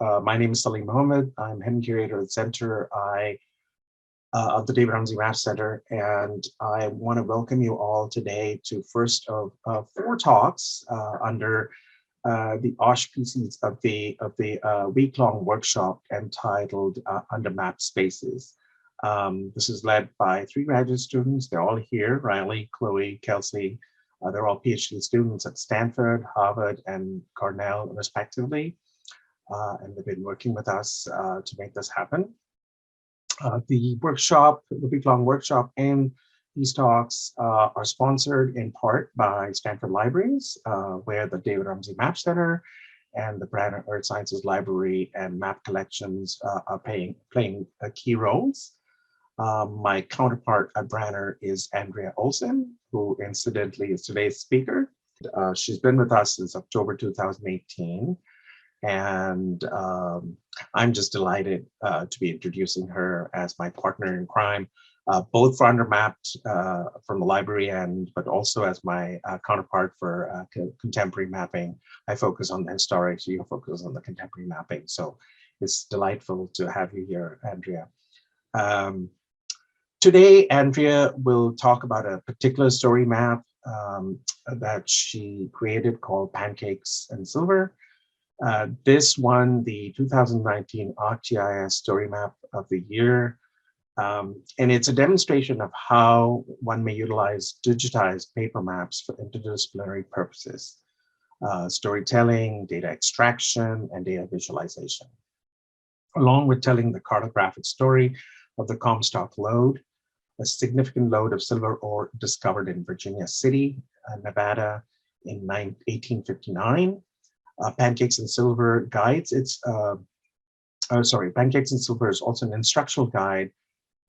My name is Salim Mohammed. I'm head curator at the center of the David Rumsey Maps Center, and I want to welcome you all today to first of 4 talks under the auspices of the week-long workshop entitled Under Map Spaces. This is led by 3 graduate students. They're all here: Riley, Chloe, Kelsey. They're all PhD students at Stanford, Harvard, and Cornell, respectively. And they've been working with us to make this happen. The week-long workshop, and these talks are sponsored in part by Stanford Libraries, where the David Rumsey Maps Center and the Branner Earth Sciences Library and map collections are playing key roles. My counterpart at Branner is Andria Olson, who incidentally is today's speaker. She's been with us since October 2018. And I'm just delighted to be introducing her as my partner in crime, both for Under Mapped from the library end, but also as my counterpart for contemporary mapping. I focus on the historic, so you focus on the contemporary mapping. So it's delightful to have you here, Andria. Today, Andria will talk about a particular story map that she created called Pancakes Silver. This won the 2019 ArcGIS Story Map of the Year, and it's a demonstration of how one may utilize digitized paper maps for interdisciplinary purposes, storytelling, data extraction, and data visualization, along with telling the cartographic story of the Comstock lode, a significant lode of silver ore discovered in Virginia City, Nevada in 1859. Pancakes and Silver guides. Pancakes and Silver is also an instructional guide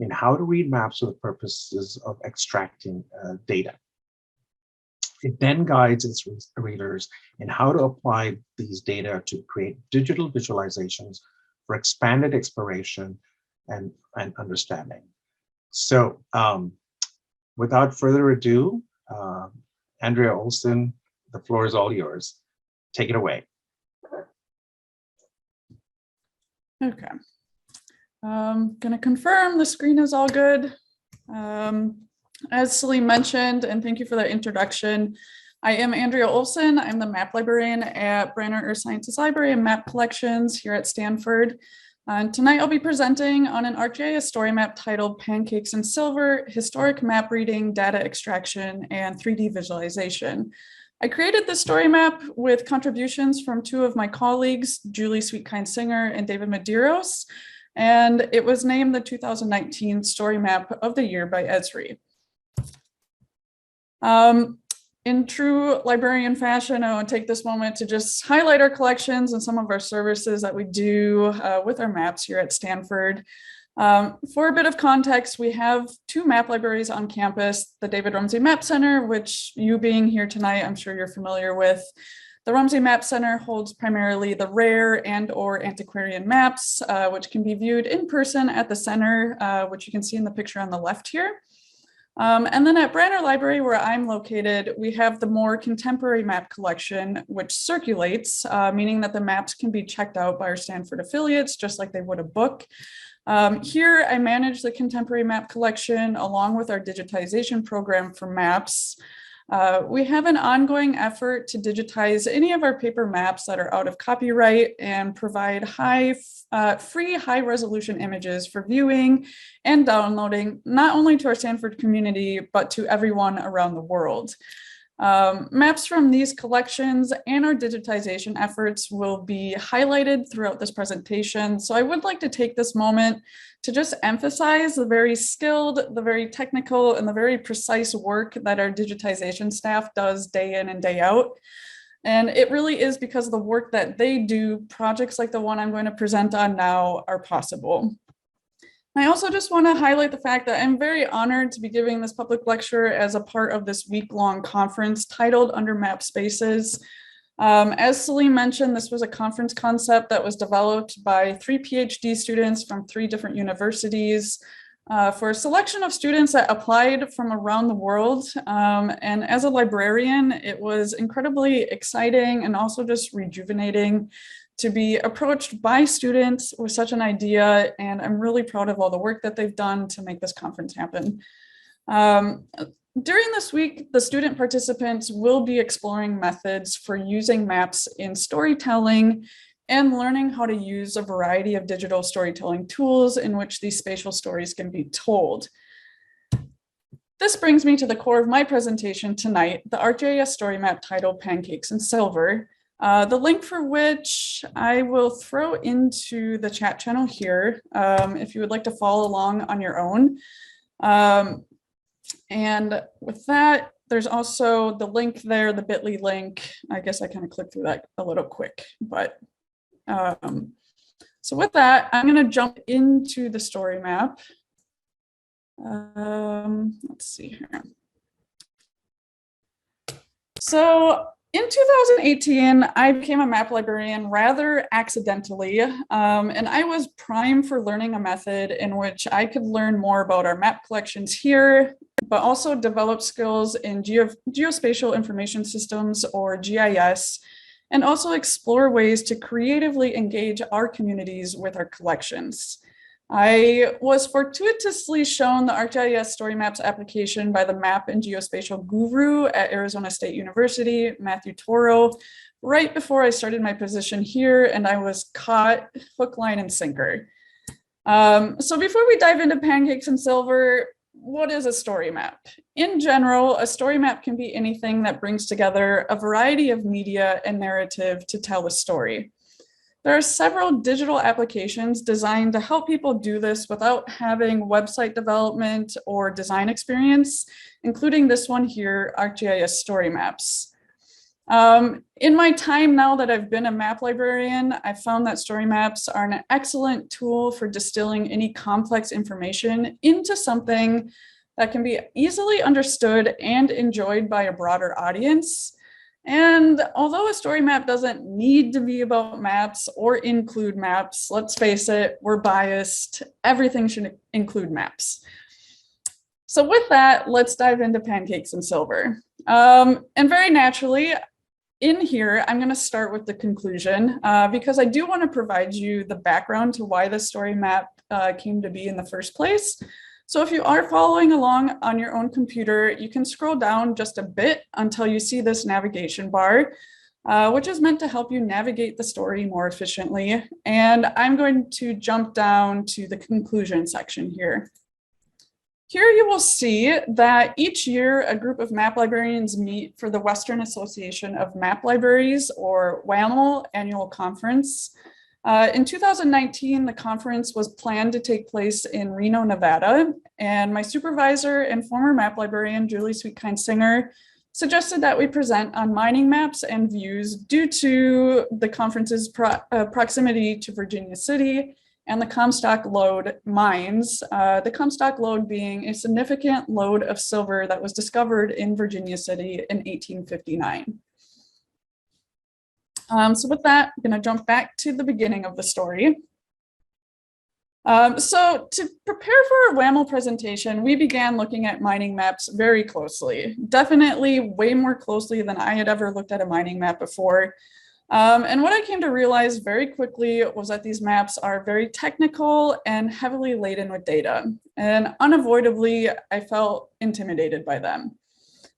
in how to read maps for the purposes of extracting data. It then guides its readers in how to apply these data to create digital visualizations for expanded exploration and understanding. So without further ado, Andria Olson, the floor is all yours. Take it away. Okay. Gonna confirm the screen is all good. As Salim mentioned, and thank you for that introduction, I am Andria Olson. I'm the map librarian at Branner Earth Sciences Library and Map Collections here at Stanford. Tonight I'll be presenting on an ArcGIS story map titled Pancakes and Silver, Historic Map Reading, Data Extraction, and 3D Visualization. I created this story map with contributions from 2 of my colleagues, Julie Sweetkind-Singer and David Medeiros, and it was named the 2019 Story Map of the Year by Esri. In true librarian fashion, I want to take this moment to just highlight our collections and some of our services that we do with our maps here at Stanford. For a bit of context, we have 2 map libraries on campus, the David Rumsey Map Center, which you being here tonight, I'm sure you're familiar with. The Rumsey Map Center holds primarily the rare and/or antiquarian maps, which can be viewed in person at the center, which you can see in the picture on the left here. And then at Branner Library, where I'm located, we have the more contemporary map collection, which circulates, meaning that the maps can be checked out by our Stanford affiliates, just like they would a book. Here, I manage the contemporary map collection along with our digitization program for maps. We have an ongoing effort to digitize any of our paper maps that are out of copyright and provide free high-resolution images for viewing and downloading, not only to our Stanford community, but to everyone around the world. Maps from these collections and our digitization efforts will be highlighted throughout this presentation. So I would like to take this moment to just emphasize the very skilled, the very technical, and the very precise work that our digitization staff does day in and day out. And it really is because of the work that they do, projects like the one I'm going to present on now are possible. I also just want to highlight the fact that I'm very honored to be giving this public lecture as a part of this week-long conference titled Under Map Spaces. As Salim mentioned, this was a conference concept that was developed by 3 PhD students from 3 different universities for a selection of students that applied from around the world. And as a librarian, it was incredibly exciting and also just rejuvenating to be approached by students with such an idea, and I'm really proud of all the work that they've done to make this conference happen. During this week, the student participants will be exploring methods for using maps in storytelling and learning how to use a variety of digital storytelling tools in which these spatial stories can be told. This brings me to the core of my presentation tonight, the ArcGIS story map titled Pancakes Silver, the link for which I will throw into the chat channel here if you would like to follow along on your own. And with that, there's also the link there, the bit.ly link. I guess I kind of clicked through that a little quick, but so with that, I'm going to jump into the story map. Let's see here. So in 2018, I became a map librarian rather accidentally, and I was primed for learning a method in which I could learn more about our map collections here, but also develop skills in geospatial information systems, or GIS, and also explore ways to creatively engage our communities with our collections. I was fortuitously shown the ArcGIS Story Maps application by the map and geospatial guru at Arizona State University, Matthew Toro, right before I started my position here, and I was caught hook, line, and sinker. So before we dive into Pancakes Silver, what is a story map? In general, a story map can be anything that brings together a variety of media and narrative to tell a story. There are several digital applications designed to help people do this without having website development or design experience, including this one here, ArcGIS Story Maps. In my time now that I've been a map librarian, I've found that story maps are an excellent tool for distilling any complex information into something that can be easily understood and enjoyed by a broader audience. And although a story map doesn't need to be about maps or include maps, let's face it, we're biased. Everything should include maps. So with that, let's dive into Pancakes Silver. And very naturally, in here, I'm going to start with the conclusion because I do want to provide you the background to why the story map came to be in the first place. So if you are following along on your own computer, you can scroll down just a bit until you see this navigation bar, which is meant to help you navigate the story more efficiently. And I'm going to jump down to the conclusion section here. Here you will see that each year a group of map librarians meet for the Western Association of Map Libraries, or WAML, annual conference. In 2019, the conference was planned to take place in Reno, Nevada, and my supervisor and former map librarian, Julie Sweetkind-Singer, suggested that we present on mining maps and views due to the conference's proximity to Virginia City and the Comstock lode mines, the Comstock lode being a significant lode of silver that was discovered in Virginia City in 1859. So with that, I'm going to jump back to the beginning of the story. So to prepare for our WAML presentation, we began looking at mining maps very closely, definitely way more closely than I had ever looked at a mining map before. And what I came to realize very quickly was that these maps are very technical and heavily laden with data, and unavoidably, I felt intimidated by them.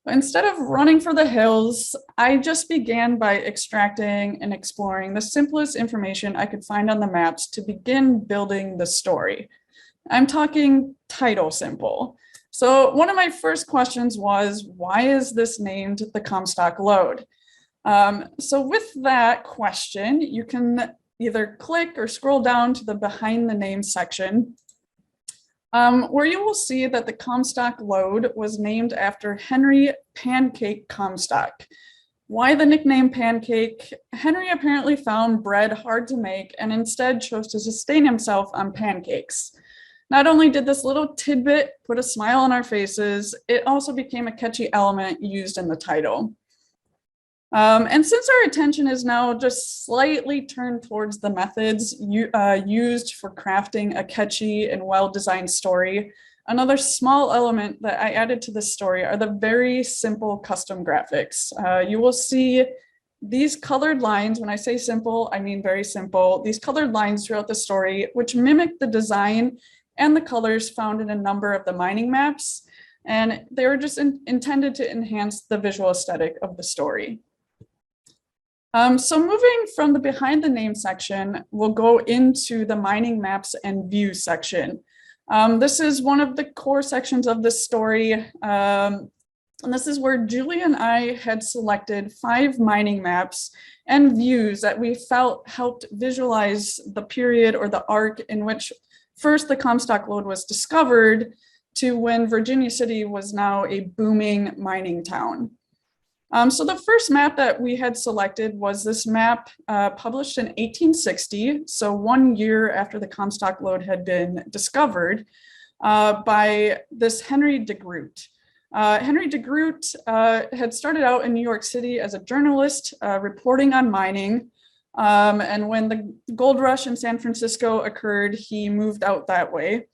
Instead of running for the hills, I just began by extracting and exploring the simplest information I could find on the maps to begin building the story. I'm talking title simple. So one of my first questions was, why is this named the Comstock lode? So with that question, you can either click or scroll down to the behind the name section, where you will see that the Comstock lode was named after Henry Pancake Comstock. Why the nickname Pancake? Henry apparently found bread hard to make and instead chose to sustain himself on pancakes. Not only did this little tidbit put a smile on our faces, it also became a catchy element used in the title. And since our attention is now just slightly turned towards the methods used for crafting a catchy and well-designed story, another small element that I added to this story are the very simple custom graphics. You will see these colored lines, when I say simple, I mean very simple, these colored lines throughout the story, which mimic the design and the colors found in a number of the mining maps. And they were just intended to enhance the visual aesthetic of the story. So moving from the behind the name section, we'll go into the mining maps and views section. This is one of the core sections of this story. And this is where Julie and I had selected 5 mining maps and views that we felt helped visualize the period or the arc in which first the Comstock lode was discovered to when Virginia City was now a booming mining town. So the first map that we had selected was this map published in 1860, so 1 year after the Comstock lode had been discovered, by this Henry de Groot. Henry de Groot had started out in New York City as a journalist reporting on mining. And when the gold rush in San Francisco occurred, he moved out that way.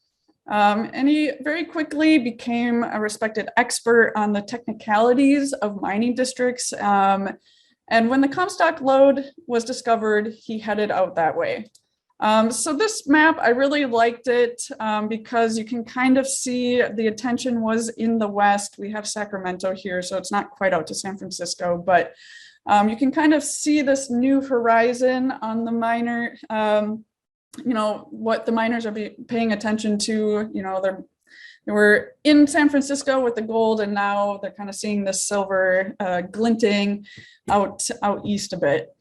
And he very quickly became a respected expert on the technicalities of mining districts. And when the Comstock lode was discovered, he headed out that way. So this map, I really liked it because you can kind of see the attention was in the West. We have Sacramento here, so it's not quite out to San Francisco, but you can kind of see this new horizon on the miner, what the miners are paying attention to. They were in San Francisco with the gold, and now they're kind of seeing the silver glinting out east a bit.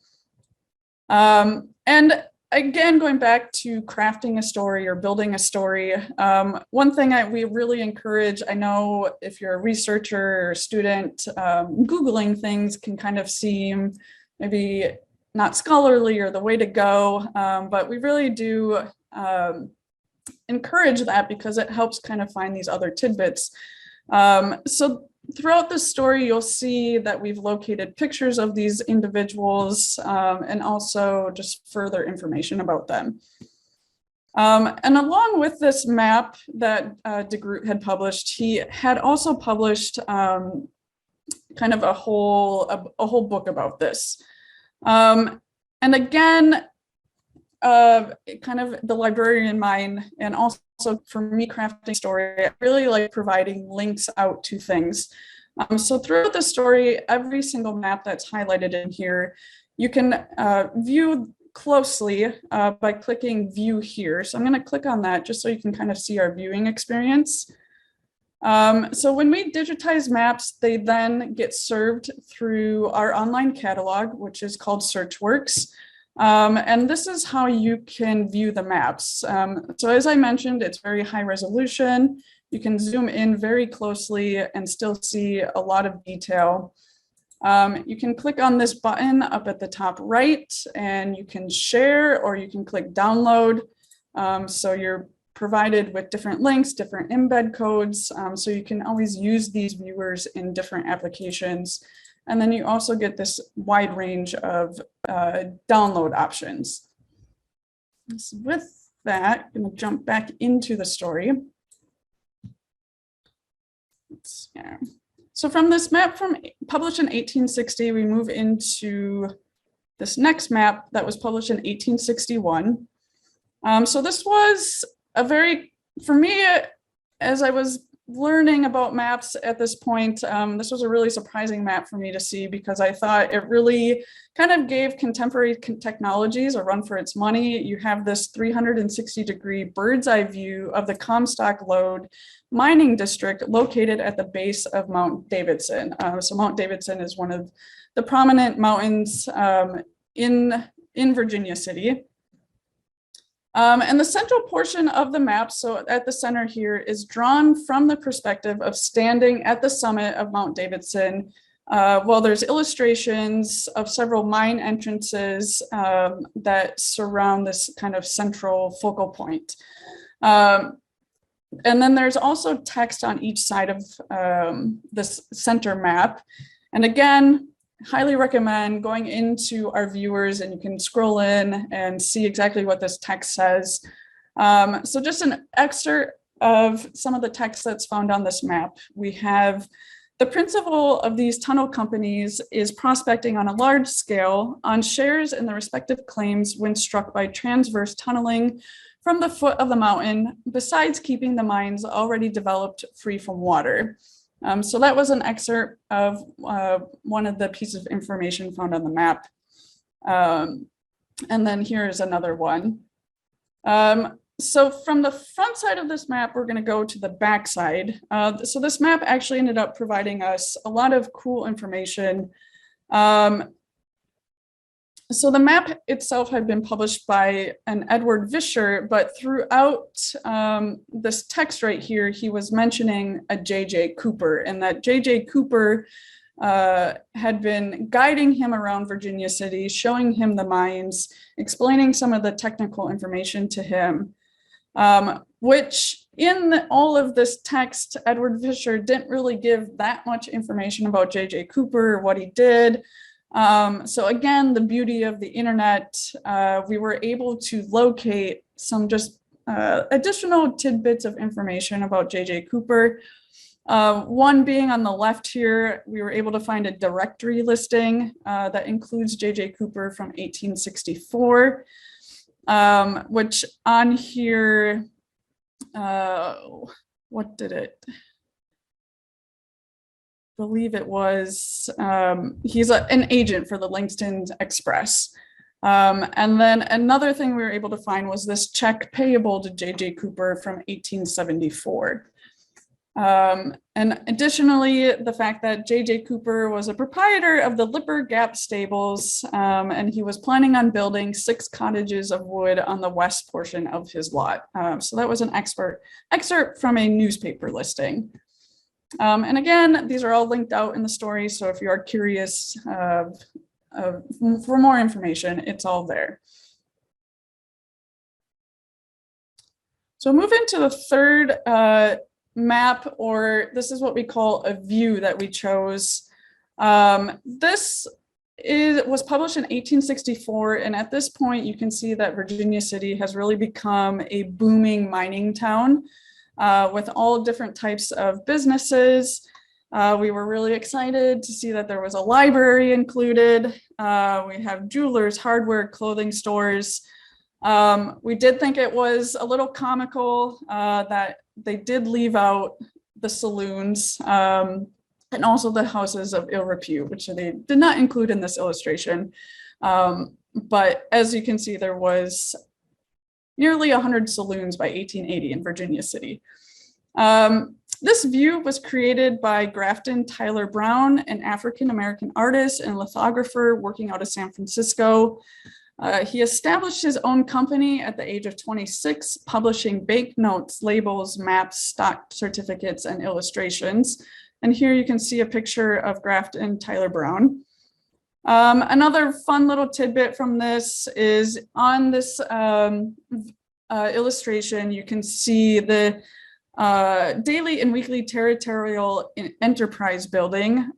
And again, going back to crafting a story or building a story, one thing we really encourage, I know if you're a researcher or a student, Googling things can kind of seem maybe not scholarly or the way to go, but we really do encourage that because it helps kind of find these other tidbits. So throughout the story, you'll see that we've located pictures of these individuals and also just further information about them. And along with this map that de Groot had published, he had also published kind of a whole book about this. And again, kind of the librarian mind, and also for me crafting story, I really like providing links out to things. So throughout the story, every single map that's highlighted in here, you can view closely by clicking view here. So I'm going to click on that just so you can kind of see our viewing experience. So when we digitize maps, they then get served through our online catalog, which is called SearchWorks. And this is how you can view the maps. So as I mentioned, it's very high resolution. You can zoom in very closely and still see a lot of detail. You can click on this button up at the top right, and you can share, or you can click download. So you're provided with different links, different embed codes, so you can always use these viewers in different applications. And then you also get this wide range of download options. So with that, I'm going to jump back into the story. So from this map published in 1860, we move into this next map that was published in 1861. So this was for me, as I was learning about maps at this point, this was a really surprising map for me to see because I thought it really kind of gave contemporary technologies a run for its money. You have this 360-degree bird's eye view of the Comstock lode mining district located at the base of Mount Davidson. So Mount Davidson is one of the prominent mountains in Virginia City. And the central portion of the map, so at the center here, is drawn from the perspective of standing at the summit of Mount Davidson. Well, there's illustrations of several mine entrances that surround this kind of central focal point. And then there's also text on each side of this center map. And again, highly recommend going into our viewers, and you can scroll in and see exactly what this text says. So just an excerpt of some of the text that's found on this map. We have The principle of these tunnel companies is prospecting on a large scale on shares in the respective claims when struck by transverse tunneling from the foot of the mountain, besides keeping the mines already developed free from water. So that was an excerpt of one of the pieces of information found on the map. And then here's another one. So from the front side of this map, we're going to go to the back side. So this map actually ended up providing us a lot of cool information. So the map itself had been published by an Edward Vischer, but throughout this text right here, he was mentioning a J.J. Cooper, and that J.J. Cooper had been guiding him around Virginia City, showing him the mines, explaining some of the technical information to him, which in all of this text, Edward Vischer didn't really give that much information about J.J. Cooper or what he did. So again, the beauty of the internet, we were able to locate some just additional tidbits of information about J.J. Cooper. One being on the left here, we were able to find a directory listing that includes J.J. Cooper from 1864, which on here, what did it? Believe it was, he's an agent for the Langston Express. And then another thing we were able to find was this check payable to J.J. Cooper from 1874. And additionally, the fact that J.J. Cooper was a proprietor of the Lipper Gap Stables, and he was planning on building 6 cottages of wood on the west portion of his lot. So that was an excerpt from a newspaper listing. And again, these are all linked out in the story. So if you are curious for more information, it's all there. So move into the third map, or this is what we call a view that we chose. This was published in 1864. And at this point, you can see that Virginia City has really become a booming mining town. With all different types of businesses. We were really excited to see that there was a library included. We have jewelers, hardware, clothing stores. We did think it was a little comical that they did leave out the saloons and also the houses of ill repute, which they did not include in this illustration. But as you can see, there was nearly 100 saloons by 1880 in Virginia City. This view was created by Grafton Tyler Brown, an African-American artist and lithographer working out of San Francisco. He established his own company at the age of 26, publishing banknotes, labels, maps, stock certificates, and illustrations. And here you can see a picture of Grafton Tyler Brown. Another fun little tidbit from this is on this illustration, you can see the daily and weekly territorial enterprise building,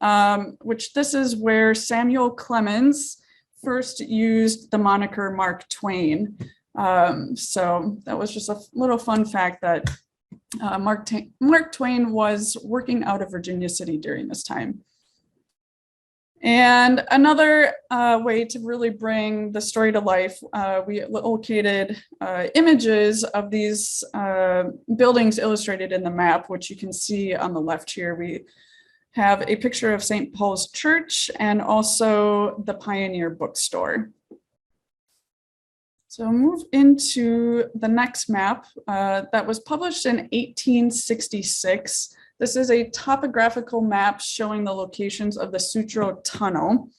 which this is where Samuel Clemens first used the moniker Mark Twain. So that was just a little fun fact that Mark Twain was working out of Virginia City during this time. And another way to really bring the story to life, we located images of these buildings illustrated in the map, which you can see on the left here. We have a picture of St. Paul's Church and also the Pioneer Bookstore. So move into the next map that was published in 1866. This is a topographical map showing the locations of the Sutro Tunnel.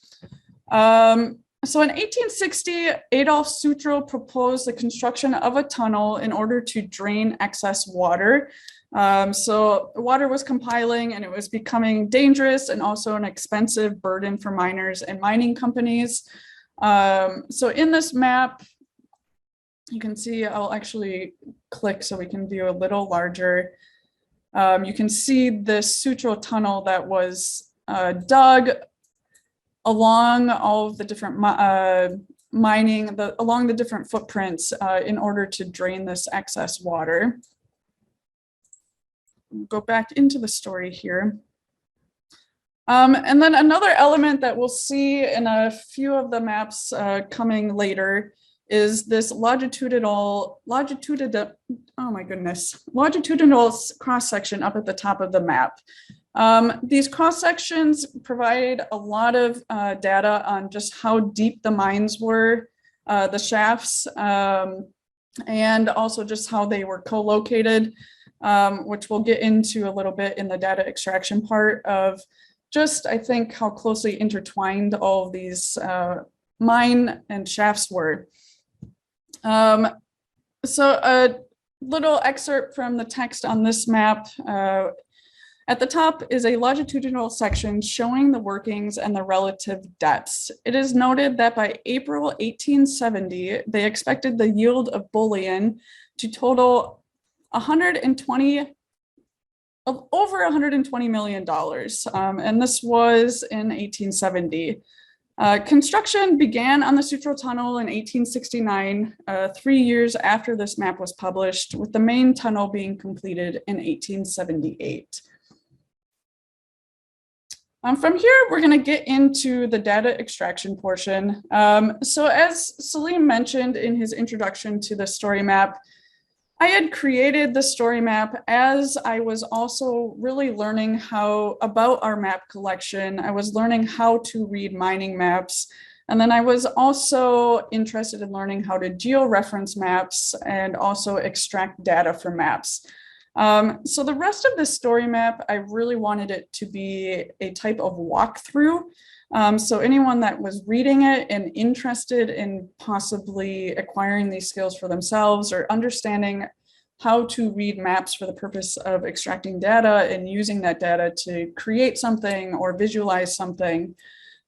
So in 1860, Adolf Sutro proposed the construction of a tunnel in order to drain excess water. So water was compiling and it was becoming dangerous and also an expensive burden for miners and mining companies. So in this map, you can see, I'll actually click so we can view a little larger. You can see the Sutro Tunnel that was dug along all of the different along the different footprints in order to drain this excess water. Go back into the story here. And then another element that we'll see in a few of the maps coming later is this longitudinal cross section up at the top of the map. These cross sections provide a lot of data on just how deep the mines were, the shafts, and also just how they were co-located, which we'll get into a little bit in the data extraction part of just, I think, how closely intertwined all of these mine and shafts were. So a little excerpt from the text on this map. At the top is a longitudinal section showing the workings and the relative depths. It is noted that by April 1870, they expected the yield of bullion to total over $120 million. And this was in 1870. Construction began on the Sutro Tunnel in 1869, 3 years after this map was published, with the main tunnel being completed in 1878. From here, we're going to get into the data extraction portion. So as Salim mentioned in his introduction to the story map, I had created the story map as I was also really learning about our map collection. I was learning how to read mining maps. And then I was also interested in learning how to georeference maps and also extract data from maps. So the rest of this story map, I really wanted it to be a type of walkthrough. So anyone that was reading it and interested in possibly acquiring these skills for themselves or understanding how to read maps for the purpose of extracting data and using that data to create something or visualize something.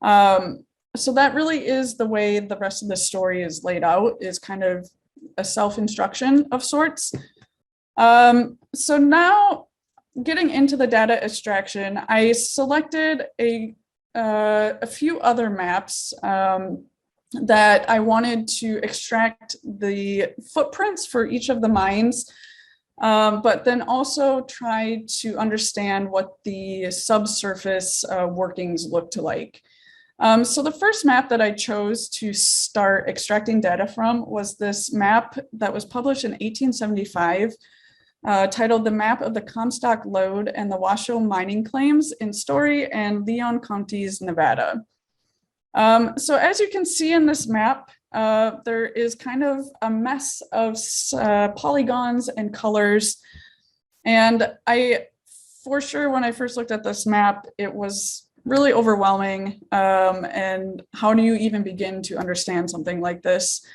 So that really is the way the rest of the story is laid out, is kind of a self-instruction of sorts. So now getting into the data extraction, I selected a few other maps that I wanted to extract the footprints for each of the mines, but then also try to understand what the subsurface workings looked like. So the first map that I chose to start extracting data from was this map that was published in 1875, titled The Map of the Comstock Lode and the Washoe Mining Claims in Story and Leon Counties, Nevada. So as you can see in this map, there is kind of a mess of polygons and colors. And for sure, when I first looked at this map, it was really overwhelming. And how do you even begin to understand something like this?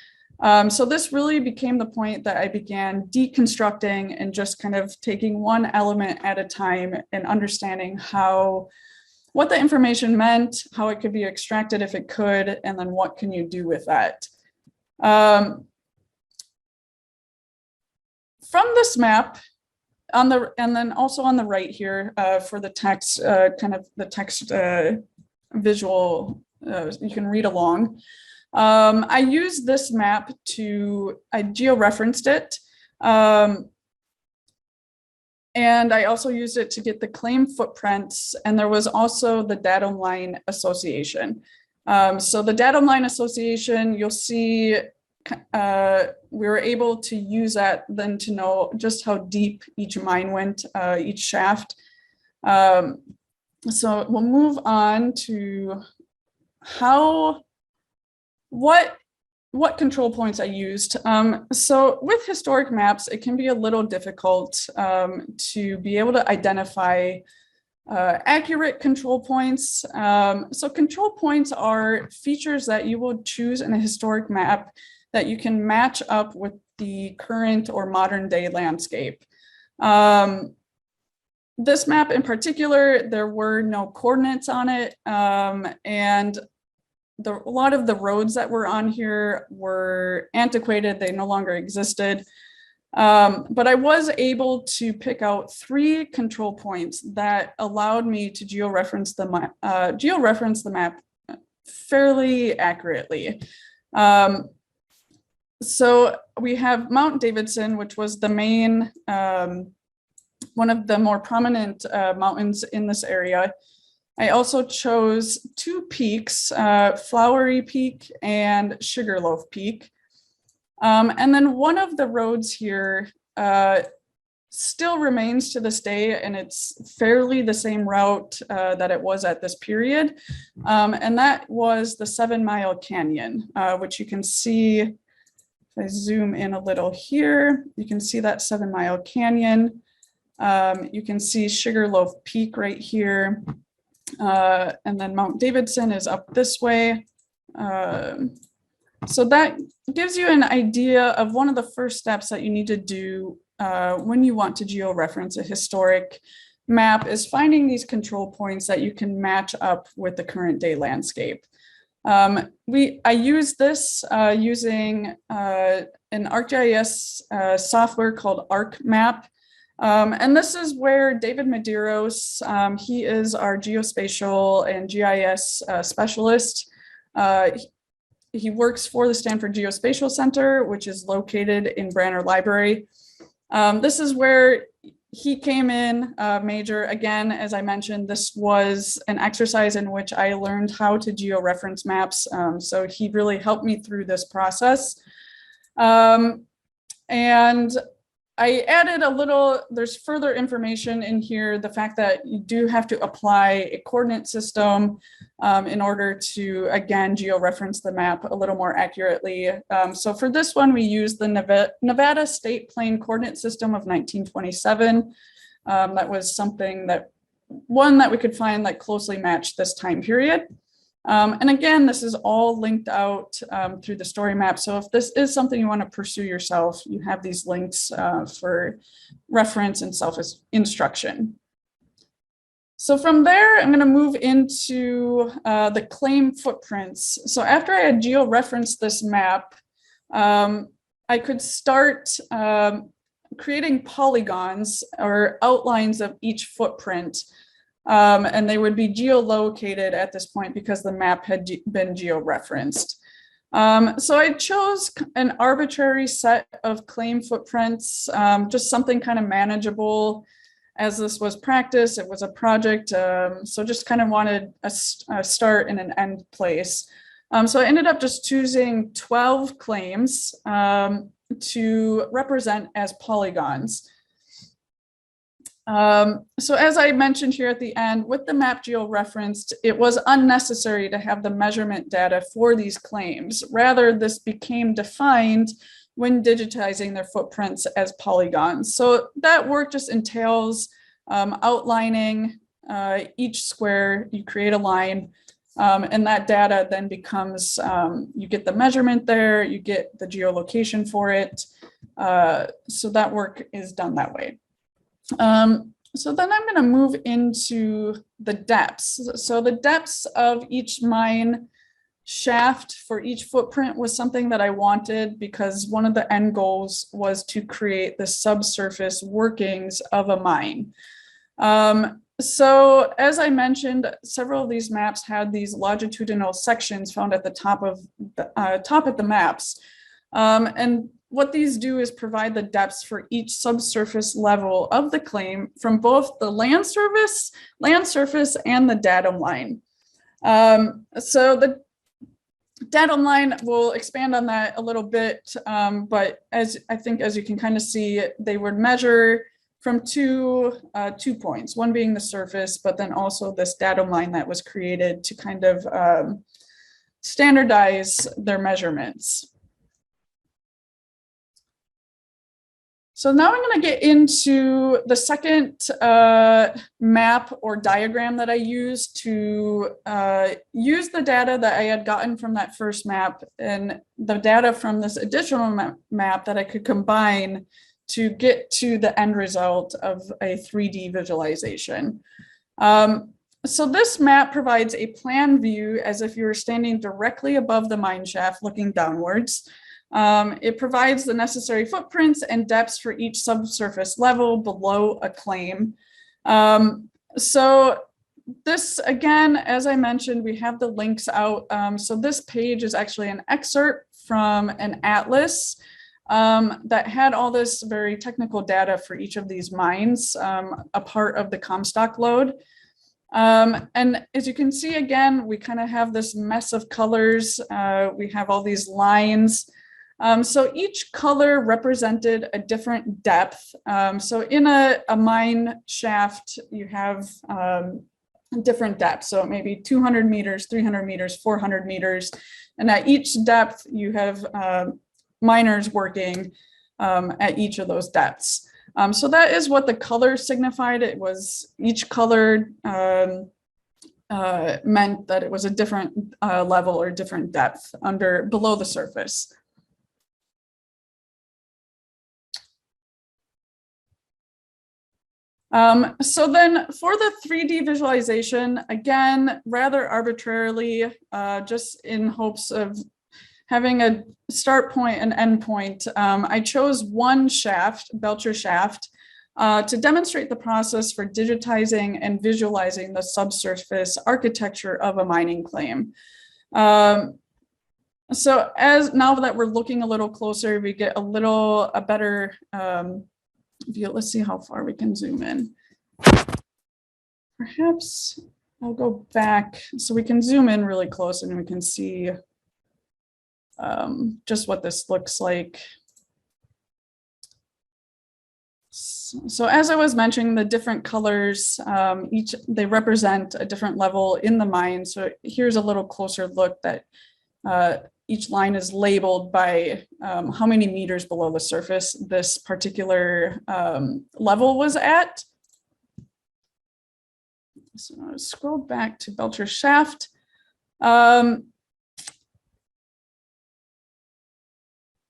So this really became the point that I began deconstructing and just kind of taking one element at a time and understanding what the information meant, how it could be extracted if it could, and then what can you do with that. From this map, and then also on the right here for the text, kind of the text visual, you can read along. I used this map I georeferenced it. And I also used it to get the claim footprints, and there was also the datum line association. So the datum line association, you'll see we were able to use that then to know just how deep each mine went, each shaft. So we'll move on to what control points I used. So with historic maps, it can be a little difficult to be able to identify accurate control points. So control points are features that you will choose in a historic map that you can match up with the current or modern day landscape. This map in particular, there were no coordinates on it, and a lot of the roads that were on here were antiquated, they no longer existed. But I was able to pick out 3 control points that allowed me to georeference the map fairly accurately. So we have Mount Davidson, which was the main, one of the more prominent mountains in this area. I also chose two peaks, Flowery Peak and Sugarloaf Peak. And then one of the roads here still remains to this day, and it's fairly the same route that it was at this period. And that was the 7 Mile Canyon, which you can see, if I zoom in a little here, you can see that 7 Mile Canyon. You can see Sugarloaf Peak right here. And then Mount Davidson is up this way. So that gives you an idea of one of the first steps that you need to do when you want to georeference a historic map is finding these control points that you can match up with the current day landscape. I use this using an ArcGIS software called ArcMap. And this is where David Medeiros, he is our geospatial and GIS specialist. He works for the Stanford Geospatial Center, which is located in Branner Library. This is where he came in major. Again, as I mentioned, this was an exercise in which I learned how to georeference maps. So he really helped me through this process. And I added a little, there's further information in here, the fact that you do have to apply a coordinate system in order to, again, georeference the map a little more accurately. So for this one, we used the Nevada State Plane Coordinate System of 1927. That was something that, one that we could find that closely matched this time period. And again, this is all linked out through the story map. So if this is something you want to pursue yourself, you have these links for reference and self-instruction. So from there, I'm going to move into the claim footprints. So after I had georeferenced this map, I could start creating polygons or outlines of each footprint. And they would be geolocated at this point because the map had been georeferenced. So I chose an arbitrary set of claim footprints, just something kind of manageable. As this was practice, it was a project, so just kind of wanted a start and an end place. So I ended up just choosing 12 claims to represent as polygons. So as I mentioned here at the end, with the map georeferenced, it was unnecessary to have the measurement data for these claims. Rather, this became defined when digitizing their footprints as polygons. So that work just entails outlining each square, you create a line, and that data then becomes, you get the measurement there, you get the geolocation for it. So that work is done that way. So then I'm going to move into the depths. So the depths of each mine shaft for each footprint was something that I wanted because one of the end goals was to create the subsurface workings of a mine. So as I mentioned, several of these maps had these longitudinal sections found at the top of the maps. And what these do is provide the depths for each subsurface level of the claim from both the land surface and the datum line. So the datum line, we'll expand on that a little bit, but as you can kind of see, they would measure from two points, one being the surface, but then also this datum line that was created to kind of standardize their measurements. So now I'm going to get into the second map or diagram that I used to use the data that I had gotten from that first map and the data from this additional map that I could combine to get to the end result of a 3D visualization. So this map provides a plan view as if you were standing directly above the mine shaft looking downwards. It provides the necessary footprints and depths for each subsurface level below a claim. So this, again, as I mentioned, we have the links out. So this page is actually an excerpt from an atlas that had all this very technical data for each of these mines, a part of the Comstock load. And as you can see, again, we kind of have this mess of colors. We have all these lines. So each color represented a different depth. So in a mine shaft, you have different depths. So maybe 200 meters, 300 meters, 400 meters. And at each depth, you have miners working at each of those depths. So that is what the color signified. It was each color meant that it was a different level or different depth below the surface. So then for the 3D visualization, again, rather arbitrarily, just in hopes of having a start point and end point, I chose one shaft, Belcher shaft, to demonstrate the process for digitizing and visualizing the subsurface architecture of a mining claim. So now that we're looking a little closer, we get a better view. Let's see how far we can zoom in. Perhaps I'll go back so we can zoom in really close and we can see just what this looks like. So as I was mentioning, the different colors, they represent a different level in the mine. So here's a little closer look that each line is labeled by how many meters below the surface this particular level was at. So I'll scroll back to Belcher shaft.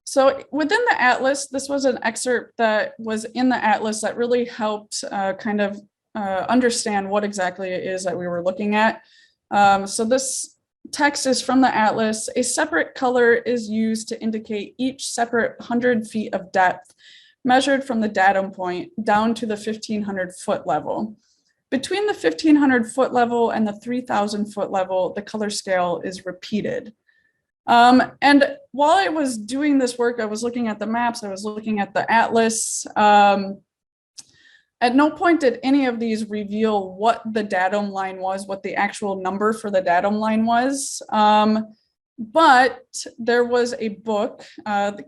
So within the atlas, this was an excerpt that was in the atlas that really helped kind of understand what exactly it is that we were looking at. So this text is from the atlas. A separate color is used to indicate each separate 100 feet of depth measured from the datum point down to the 1,500 foot level. Between the 1,500 foot level and the 3,000 foot level, the color scale is repeated. And while I was doing this work, I was looking at the maps, I was looking at the atlas. At no point did any of these reveal what the datum line was, what the actual number for the datum line was. But there was a book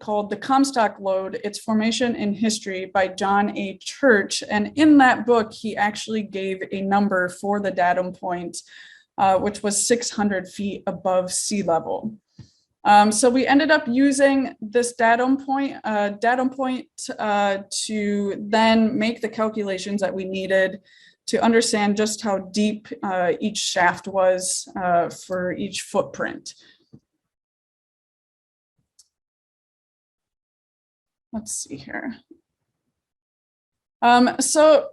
called The Comstock Lode, Its Formation in History by John A. Church. And in that book, he actually gave a number for the datum point, which was 600 feet above sea level. So we ended up using this datum point to then make the calculations that we needed to understand just how deep each shaft was for each footprint. Let's see here. So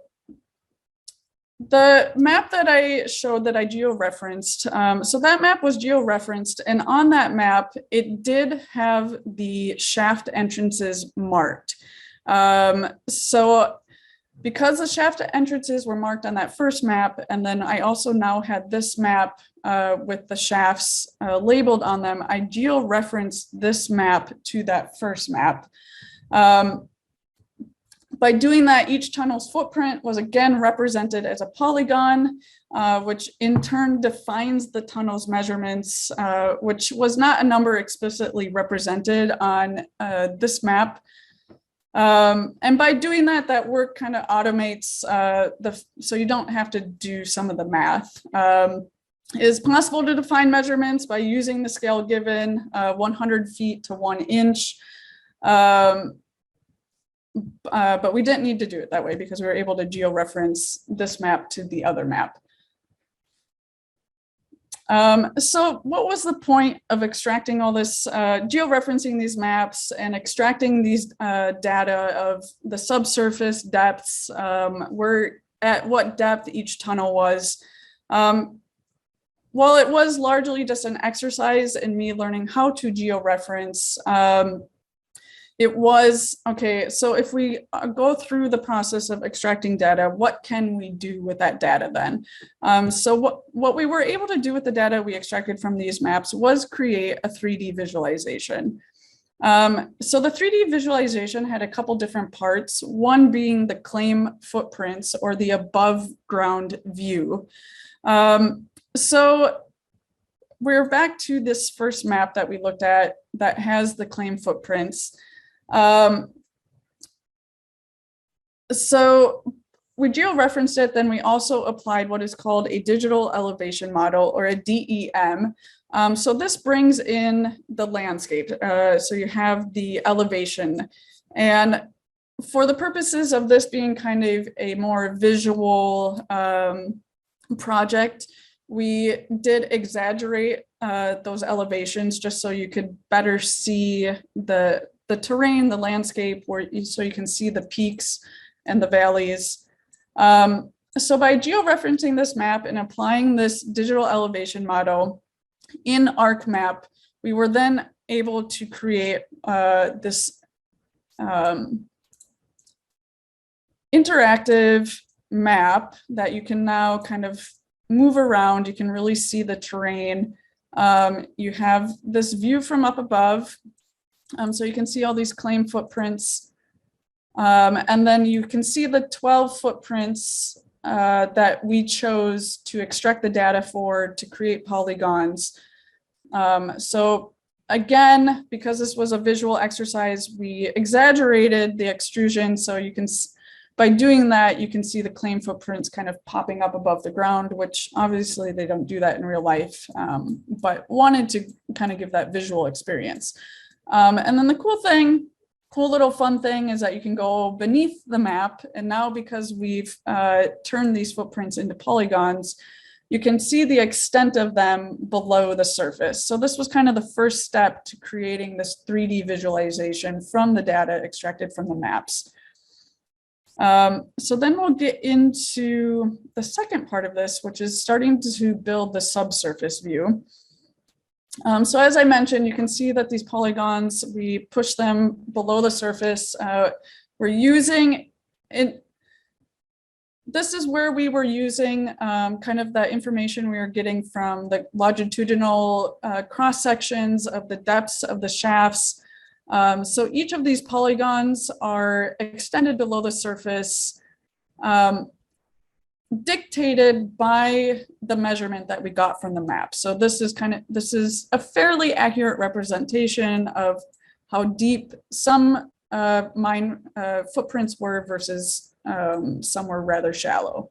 the map that I showed that I geo-referenced, so that map was geo-referenced, and on that map, it did have the shaft entrances marked. So because the shaft entrances were marked on that first map, and then I also now had this map with the shafts labeled on them, I geo-referenced this map to that first map. By doing that, each tunnel's footprint was again represented as a polygon, which in turn defines the tunnel's measurements, which was not a number explicitly represented on this map. And by doing that, that work kind of automates so you don't have to do some of the math. It is possible to define measurements by using the scale given, 100 feet to 1 inch. But we didn't need to do it that way because we were able to geo-reference this map to the other map. So what was the point of extracting all this, geo-referencing these maps and extracting these data of the subsurface depths, where at what depth each tunnel was? While it was largely just an exercise in me learning how to geo-reference, it was, okay, so if we go through the process of extracting data, what can we do with that data then? So what we were able to do with the data we extracted from these maps was create a 3D visualization. So the 3D visualization had a couple different parts, one being the claim footprints or the above ground view. So we're back to this first map that we looked at that has the claim footprints. So we georeferenced it, then we also applied what is called a digital elevation model, or a DEM. So this brings in the landscape. So you have the elevation. And for the purposes of this being kind of a more visual project, we did exaggerate those elevations just so you could better see the terrain, the landscape, so you can see the peaks and the valleys. So by georeferencing this map and applying this digital elevation model in ArcMap, we were then able to create this interactive map that you can now kind of move around. You can really see the terrain. You have this view from up above. So you can see all these claim footprints. And then you can see the 12 footprints that we chose to extract the data for to create polygons. So again, because this was a visual exercise, we exaggerated the extrusion. So you can, by doing that, you can see the claim footprints kind of popping up above the ground, which obviously they don't do that in real life, but wanted to kind of give that visual experience. And then the cool little fun thing is that you can go beneath the map. And now because we've turned these footprints into polygons, you can see the extent of them below the surface. So this was kind of the first step to creating this 3D visualization from the data extracted from the maps. So then we'll get into the second part of this, which is starting to build the subsurface view. So as I mentioned, you can see that these polygons, we push them below the surface. We're using it. This is where we were using kind of the information we were getting from the longitudinal cross sections of the depths of the shafts. So each of these polygons are extended below the surface, dictated by the measurement that we got from the map. So this is a fairly accurate representation of how deep some mine footprints were versus some were rather shallow.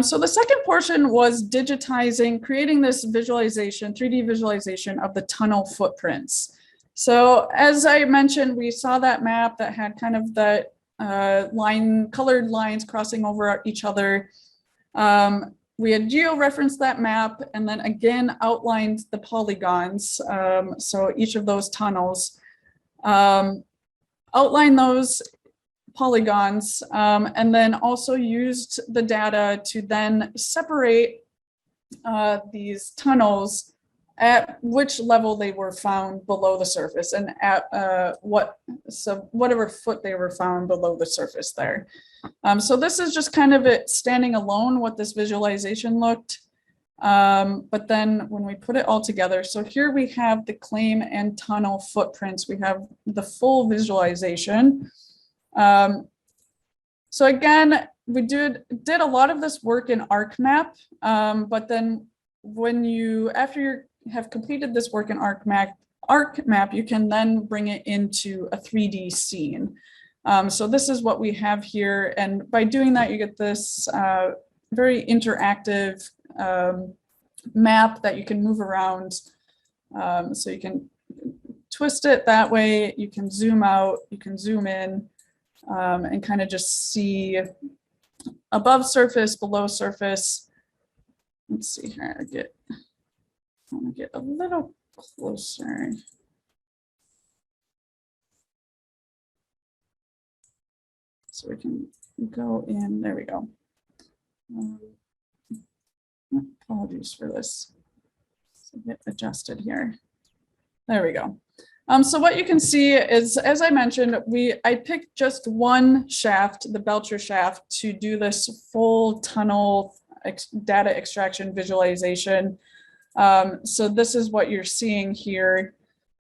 So the second portion was digitizing, creating this visualization, 3D visualization of the tunnel footprints. So as I mentioned, we saw that map that had kind of that colored lines crossing over each other. We had geo-referenced that map and then again outlined the polygons. So each of those tunnels, outline those polygons, and then also used the data to then separate these tunnels at which level they were found below the surface and at whatever foot they were found below the surface there. So this is just kind of it standing alone what this visualization looked. But then when we put it all together, so here we have the claim and tunnel footprints. We have the full visualization. So again, we did a lot of this work in ArcMap, but then after you have completed this work in ArcMap, you can then bring it into a 3D scene. So this is what we have here. And by doing that, you get this very interactive map that you can move around. So you can twist it that way. You can zoom out, you can zoom in, and kind of just see above surface, below surface. Let's see here, I want to get a little closer. So we can go in, there we go. Apologies for this. So get adjusted here. There we go. So what you can see is, as I mentioned, I picked just one shaft, the Belcher shaft, to do this full tunnel data extraction visualization. So this is what you're seeing here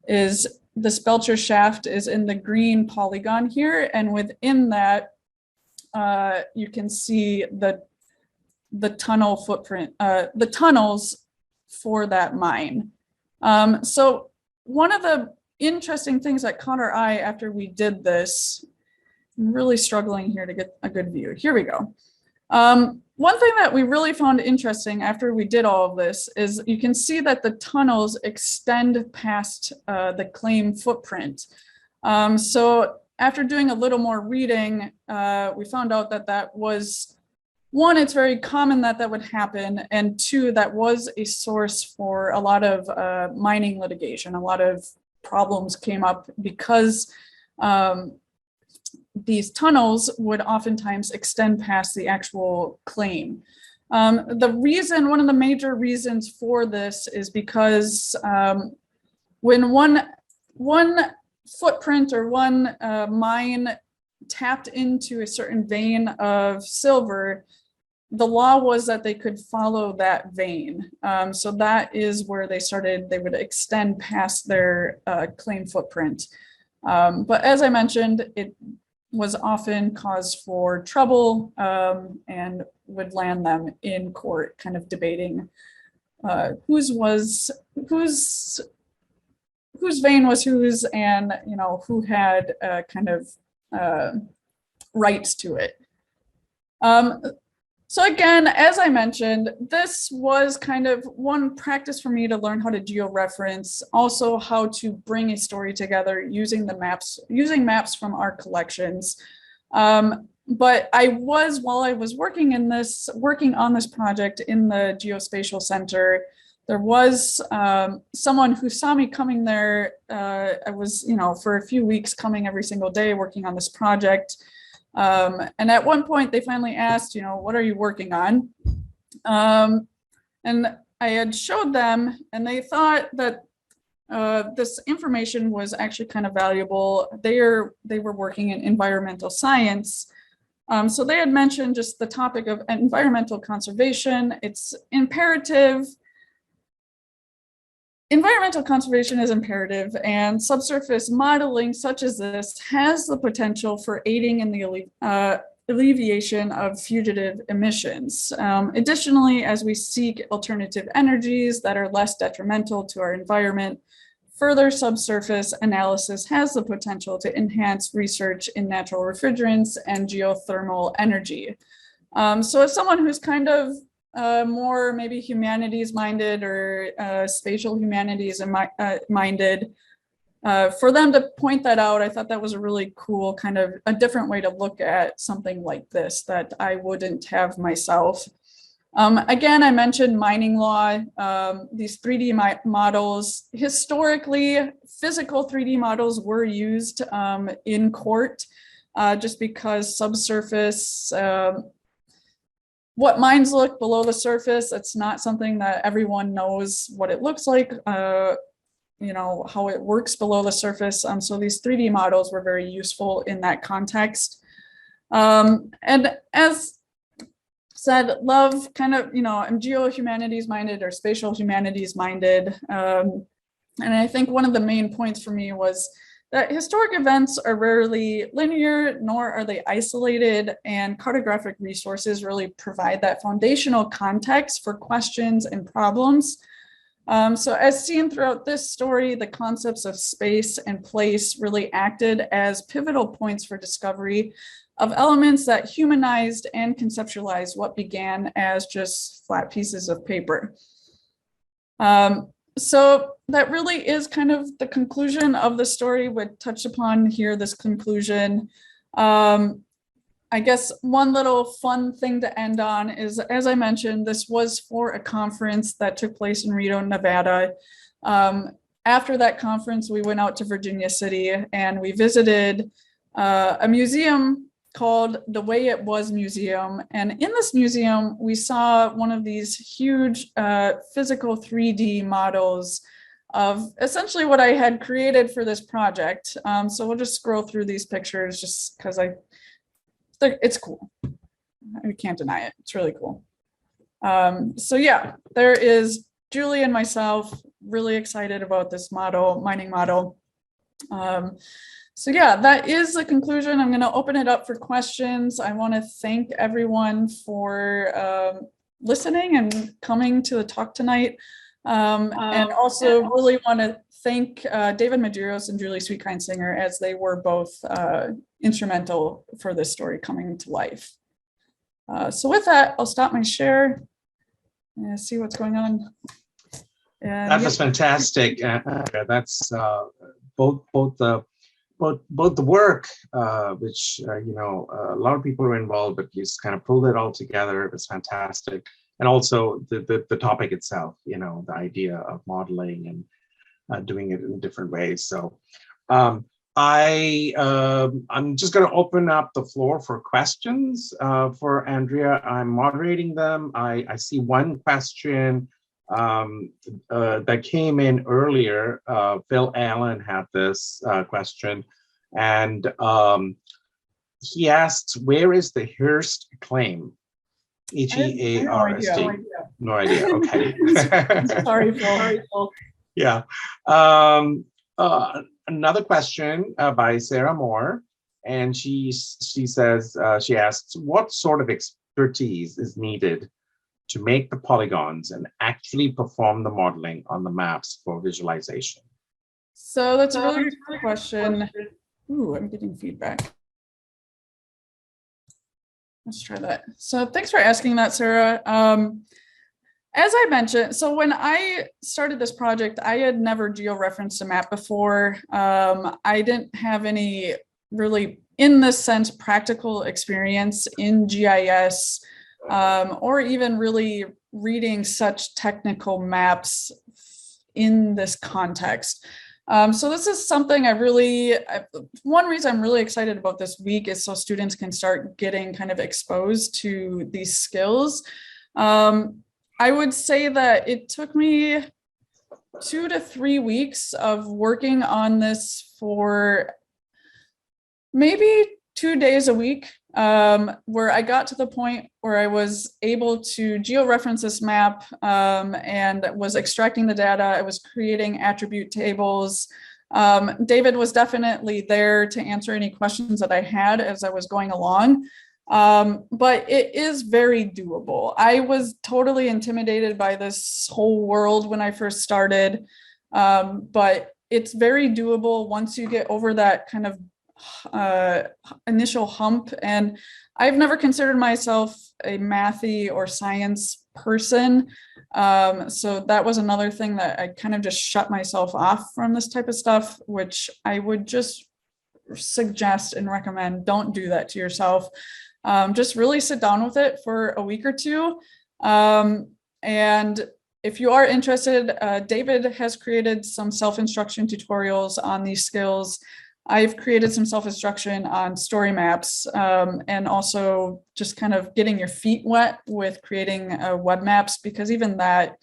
is this Belcher shaft is in the green polygon here. And within that, you can see the tunnel footprint, the tunnels for that mine. So one of the interesting things that caught our eye after we did this, I'm really struggling here to get a good view. Here we go. One thing that we really found interesting after we did all of this is you can see that the tunnels extend past the claim footprint. So after doing a little more reading, we found out that that was, one, it's very common that that would happen, and two, that was a source for a lot of mining litigation. A lot of problems came up because these tunnels would oftentimes extend past the actual claim. The reason, one of the major reasons for this is because when one footprint or one mine tapped into a certain vein of silver, the law was that they could follow that vein. So that is where they started, they would extend past their claim footprint. But as I mentioned, it was often cause for trouble and would land them in court, kind of debating whose vein was whose, and who had kind of rights to it. So again, as I mentioned, this was kind of one practice for me to learn how to georeference, also how to bring a story together using the maps, using maps from our collections. But while I was working on this project in the Geospatial Center, there was someone who saw me coming there. I was, for a few weeks coming every single day working on this project. And at one point they finally asked, what are you working on? And I had showed them, and they thought that this information was actually kind of valuable. They were working in environmental science. So they had mentioned just the topic of environmental conservation. It's imperative. Environmental conservation is imperative, and subsurface modeling such as this has the potential for aiding in the alleviation of fugitive emissions. Additionally, as we seek alternative energies that are less detrimental to our environment, further subsurface analysis has the potential to enhance research in natural refrigerants and geothermal energy. So as someone who's kind of more maybe humanities minded or spatial humanities minded, for them to point that out, I thought that was a really cool kind of a different way to look at something like this that I wouldn't have myself. Again, I mentioned mining law, these 3D models. Historically, physical 3D models were used in court just because subsurface, what mines look below the surface, it's not something that everyone knows what it looks like, how it works below the surface. So these 3D models were very useful in that context. And as said, love kind of, I'm geo-humanities minded or spatial humanities minded. And I think one of the main points for me was that historic events are rarely linear, nor are they isolated, and cartographic resources really provide that foundational context for questions and problems. So as seen throughout this story, the concepts of space and place really acted as pivotal points for discovery of elements that humanized and conceptualized what began as just flat pieces of paper. So that really is kind of the conclusion of the story. We touched upon here this conclusion. I guess one little fun thing to end on is, as I mentioned, this was for a conference that took place in Reno, Nevada. After that conference, we went out to Virginia City and we visited a museum called The Way It Was Museum. And in this museum, we saw one of these huge physical 3D models of essentially what I had created for this project. So we'll just scroll through these pictures just because it's cool. We can't deny it. It's really cool. So yeah, there is Julie and myself, really excited about this mining model. So yeah, that is the conclusion. I'm going to open it up for questions. I want to thank everyone for listening and coming to the talk tonight. And also really want to thank David Medeiros and Julie Sweetkind-Singer, as they were both instrumental for this story coming to life. So with that, I'll stop my share and see what's going on. And that was fantastic. That's both the work, which a lot of people are involved, but you just kind of pulled it all together. It was fantastic, and also the topic itself. The idea of modeling and doing it in different ways. So I'm just going to open up the floor for questions for Andrea. I'm moderating them. I see one question that came in earlier. Phil Allen had this question, and he asked, where is the Hearst claim? H-E-A-R-S-T. No idea. Okay. Sorry, Phil. Yeah. Another question by Sarah Moore, and she says, she asks, what sort of expertise is needed to make the polygons and actually perform the modeling on the maps for visualization? So that's a really good question. Ooh, I'm getting feedback. Let's try that. So thanks for asking that, Sarah. As I mentioned, so when I started this project, I had never georeferenced a map before. I didn't have any really, in this sense, practical experience in GIS, or even really reading such technical maps in this context. So this is something one reason I'm really excited about this week is so students can start getting kind of exposed to these skills. I would say that it took me 2 to 3 weeks of working on this for maybe 2 days a week, where I got to the point where I was able to georeference this map and was extracting the data. I was creating attribute tables. David was definitely there to answer any questions that I had as I was going along. But it is very doable. I was totally intimidated by this whole world when I first started, but it's very doable once you get over that kind of initial hump. And I've never considered myself a mathy or science person. So that was another thing that I kind of just shut myself off from this type of stuff, which I would just suggest and recommend. Don't do that to yourself. Just really sit down with it for a week or two. And if you are interested, David has created some self-instruction tutorials on these skills. I've created some self-instruction on story maps, and also just kind of getting your feet wet with creating web maps, because even that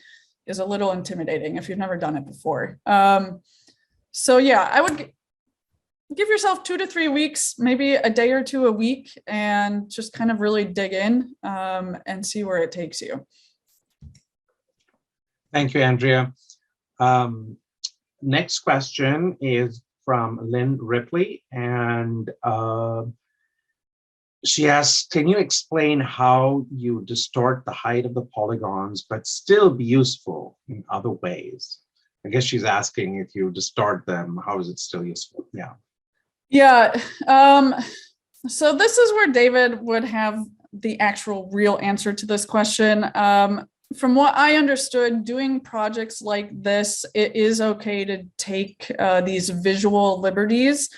is a little intimidating if you've never done it before. So yeah, I would give yourself 2 to 3 weeks, maybe a day or two a week, and just kind of really dig in and see where it takes you. Thank you, Andrea. Next question is from Lynn Ripley, and she asks, can you explain how you distort the height of the polygons but still be useful in other ways? I guess she's asking, if you distort them, how is it still useful? Yeah. Yeah, so this is where David would have the actual real answer to this question. From what I understood, doing projects like this, it is okay to take these visual liberties,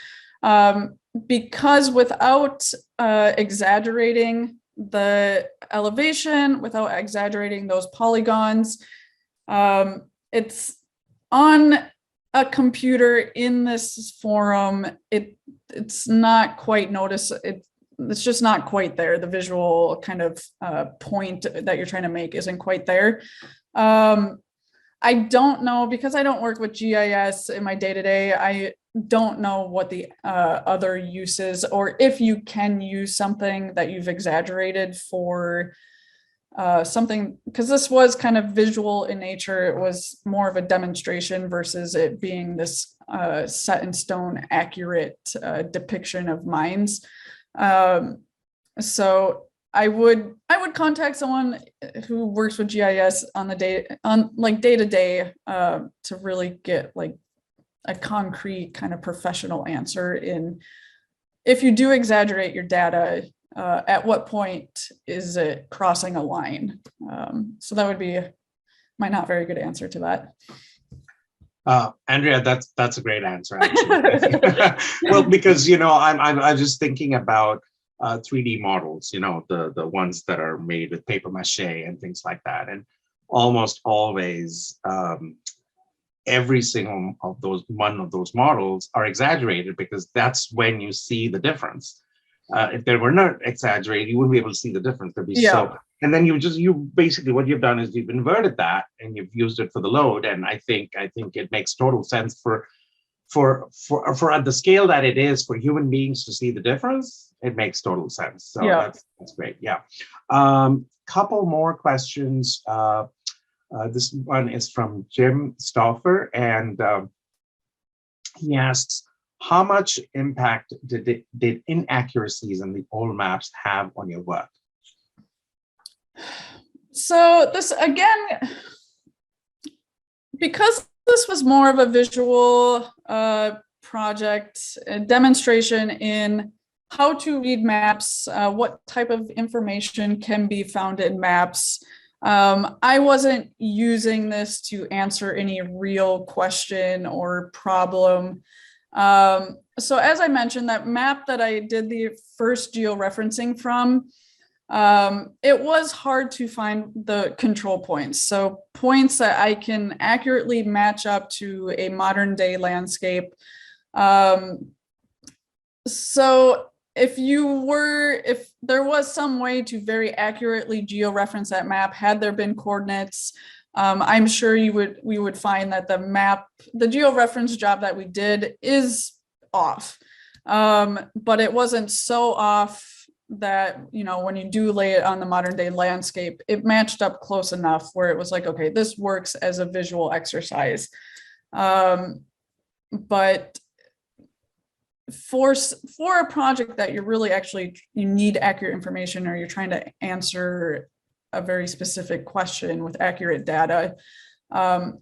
because without exaggerating the elevation, without exaggerating those polygons, it's on a computer in this forum, it's not quite it's just not quite there. The visual kind of point that you're trying to make isn't quite there. I don't know, because I don't work with GIS in my day-to-day, I don't know what the other uses, or if you can use something that you've exaggerated for something, because this was kind of visual in nature. It was more of a demonstration versus it being this set in stone accurate depiction of mines. So I would contact someone who works with GIS on the day to day to really get like a concrete kind of professional answer in if you do exaggerate your data, at what point is it crossing a line? So that would be my not very good answer to that. Andrea, that's a great answer, actually. Well, because I'm just thinking about 3D models, the ones that are made with paper mache and things like that, and almost always every single of those models are exaggerated because that's when you see the difference. If they were not exaggerated, you wouldn't be able to see the difference. There'd be so, and then you basically what you've done is you've inverted that and you've used it for the load. And I think it makes total sense for at the scale that it is for human beings to see the difference. It makes total sense. So that's great. Yeah. Couple more questions. This one is from Jim Stauffer, and he asks, how much impact did inaccuracies in the old maps have on your work? So this, again, because this was more of a visual project, a demonstration in how to read maps, what type of information can be found in maps. I wasn't using this to answer any real question or problem. So as I mentioned, that map that I did the first georeferencing from, it was hard to find the control points. So points that I can accurately match up to a modern day landscape. So if there was some way to very accurately georeference that map, had there been coordinates, I'm sure we would find that the georeference job that we did is off. But it wasn't so off that, when you do lay it on the modern day landscape, it matched up close enough where it was like, okay, this works as a visual exercise. But for a project that you're really you need accurate information, or you're trying to answer a very specific question with accurate data,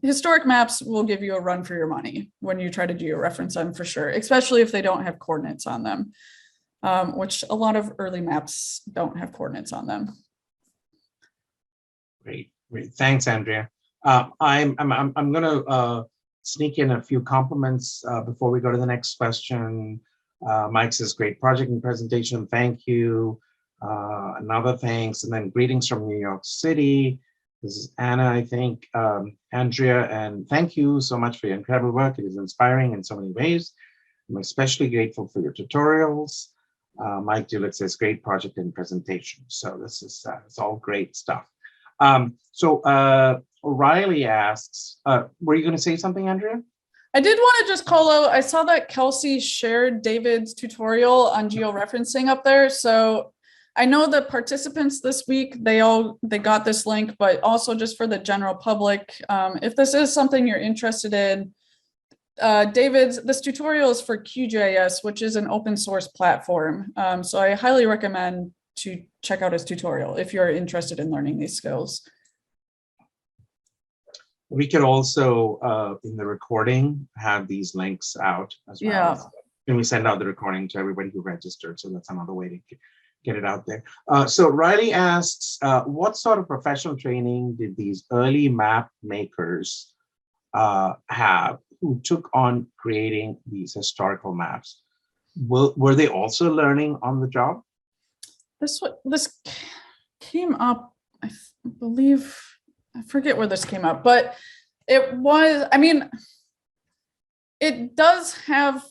historic maps will give you a run for your money when you try to georeference them, for sure, especially if they don't have coordinates on them, which a lot of early maps don't have coordinates on them. Great. Thanks, Andrea. I'm going to sneak in a few compliments before we go to the next question. Mike says, great project and presentation. Thank you. Another thanks, and then greetings from New York City. This is Anna, I think. Andrea, and thank you so much for your incredible work. It is inspiring in so many ways. I'm especially grateful for your tutorials. Mike Dulett says, great project and presentation. So this is it's all great stuff. So O'Reilly asks, were you going to say something, Andrea? I did want to just call out, I saw that Kelsey shared David's tutorial on georeferencing up there. So I know the participants this week, they got this link, but also just for the general public, if this is something you're interested in, this tutorial is for QGIS, which is an open source platform. So I highly recommend to check out his tutorial if you're interested in learning these skills. We could also, in the recording, have these links out as well. Yeah. And we send out the recording to everybody who registered. So that's another way to get it out there. So Riley asks, what sort of professional training did these early map makers have who took on creating these historical maps? Were they also learning on the job? This came up, I believe, I forget where this came up, but it was, I mean, it does have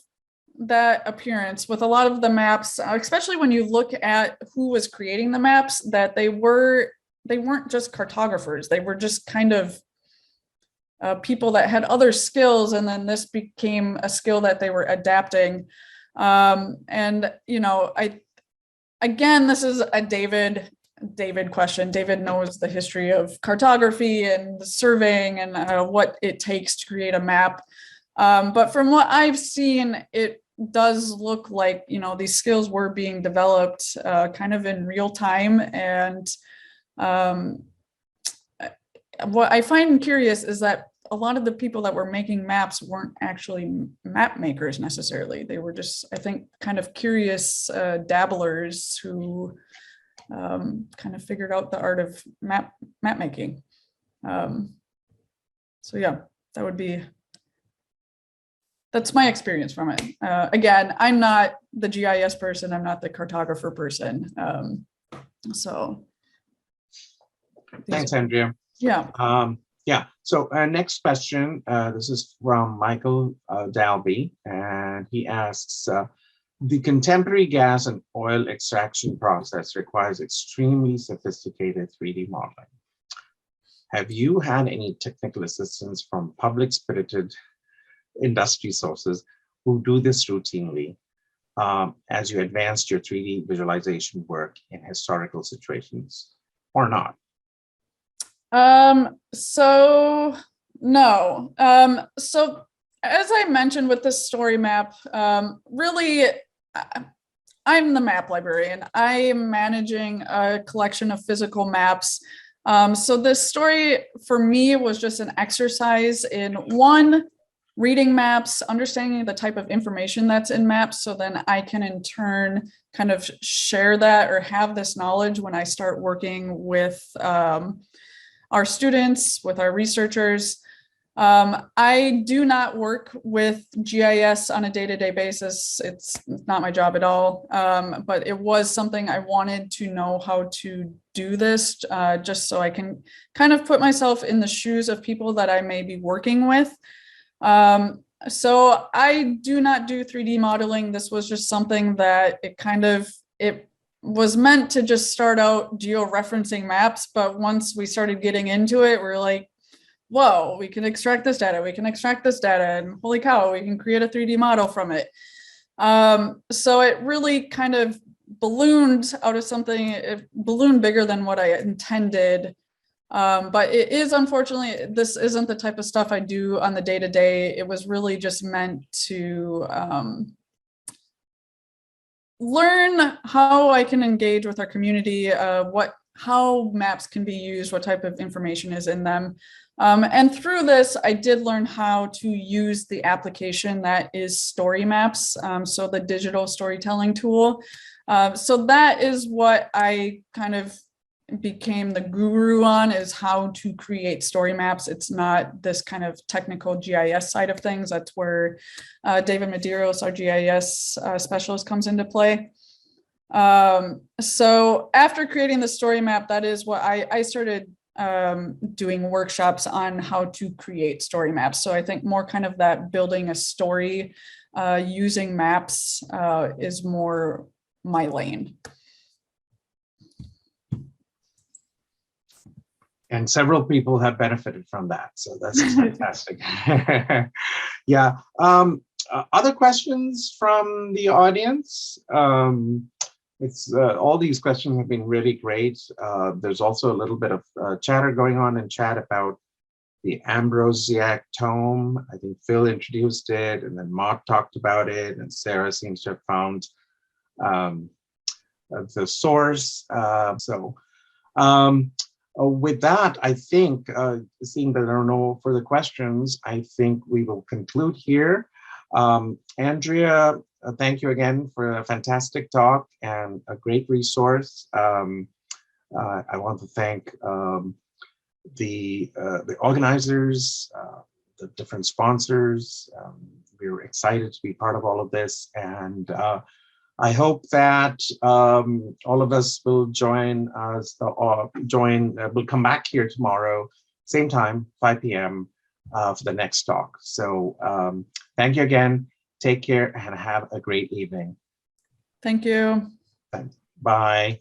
that appearance with a lot of the maps, especially when you look at who was creating the maps, that they weren't just cartographers. They were just kind of people that had other skills, and then this became a skill that they were adapting. And again, this is a David David question. David knows the history of cartography and surveying and what it takes to create a map. But from what I've seen, it does look like, these skills were being developed kind of in real time. And what I find curious is that a lot of the people that were making maps weren't actually map makers necessarily. They were just, I think, kind of curious dabblers who kind of figured out the art of map making. So yeah, that's my experience from it. Again, I'm not the GIS person. I'm not the cartographer person. So. Thanks, Andrea. Yeah. Yeah. So next question. This is from Michael Dalby, and he asks, the contemporary gas and oil extraction process requires extremely sophisticated 3D modeling. Have you had any technical assistance from public-spirited industry sources who do this routinely as you advanced your 3D visualization work in historical situations, or not? So no. So as I mentioned with this story map, really, I'm the map librarian. I am managing a collection of physical maps. So this story for me was just an exercise in one, reading maps, understanding the type of information that's in maps, so then I can in turn kind of share that or have this knowledge when I start working with our students, with our researchers. I do not work with GIS on a day-to-day basis. It's not my job at all, but it was something I wanted to know how to do this, just so I can kind of put myself in the shoes of people that I may be working with. So I do not do 3D modeling. This was just something that it was meant to just start out geo-referencing maps, but once we started getting into it, we're like, whoa, we can extract this data, we can extract this data, and holy cow, we can create a 3D model from it. So it really kind of ballooned out of something, it ballooned bigger than what I intended. But it is, unfortunately, this isn't the type of stuff I do on the day-to-day. It was really just meant to learn how I can engage with our community, how maps can be used, what type of information is in them. And through this, I did learn how to use the application that is Story Maps, so the digital storytelling tool. So that is what I kind of became the guru on, is how to create story maps. It's not this kind of technical GIS side of things. That's where David Medeiros, our GIS specialist, comes into play. So after creating the story map, that is what I started doing workshops on how to create story maps. So I think more kind of that building a story using maps is more my lane. And several people have benefited from that, so that's fantastic. Yeah. Other questions from the audience? All these questions have been really great. There's also a little bit of chatter going on in chat about the Ambrosiac tome. I think Phil introduced it, and then Mark talked about it, and Sarah seems to have found the source. With that, I think, seeing that there are no further questions, I think we will conclude here. Andrea, thank you again for a fantastic talk and a great resource. I want to thank the organizers, the different sponsors. We were excited to be part of all of this, and I hope that all of us will join us, we'll come back here tomorrow, same time, 5 p.m. For the next talk. So thank you again. Take care and have a great evening. Thank you. Bye.